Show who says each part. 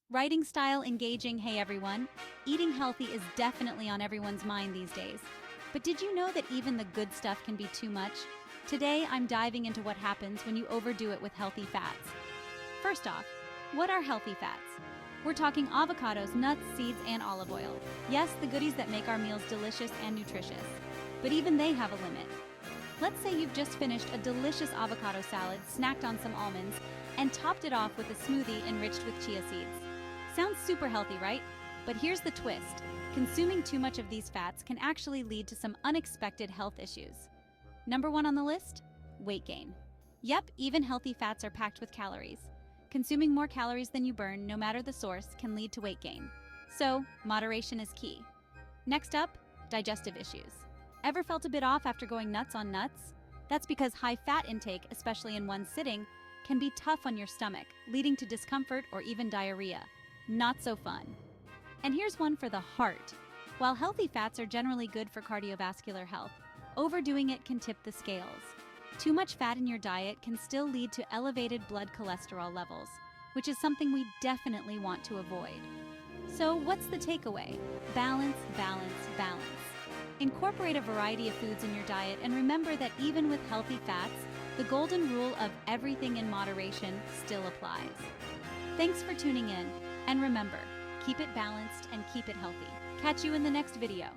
Speaker 1: Writing style engaging. Hey everyone, eating healthy is definitely on everyone's mind these days. But did you know that even the good stuff can be too much? Today I'm diving into what happens when you overdo it with healthy fats. First off, what are healthy fats? We're talking avocados, nuts, seeds, and olive oil. Yes, the goodies that make our meals delicious and nutritious. But even they have a limit. Let's say you've just finished a delicious avocado salad, snacked on some almonds, and topped it off with a smoothie enriched with chia seeds. Sounds super healthy, right? But here's the twist. Consuming too much of these fats can actually lead to some unexpected health issues. Number one on the list? Weight gain. Yep, even healthy fats are packed with calories. Consuming more calories than you burn, no matter the source, can lead to weight gain. So, moderation is key. Next up, digestive issues. Ever felt a bit off after going nuts on nuts? That's because high fat intake, especially in one sitting, can be tough on your stomach, leading to discomfort or even diarrhea. Not so fun. And here's one for the heart. While healthy fats are generally good for cardiovascular health, overdoing it can tip the scales. Too much fat in your diet can still lead to elevated blood cholesterol levels, which is something we definitely want to avoid. So what's the takeaway? Balance, balance, balance. Incorporate a variety of foods in your diet and remember that even with healthy fats, the golden rule of everything in moderation still applies. Thanks for tuning in. And remember, keep it balanced and keep it healthy. Catch you in the next video.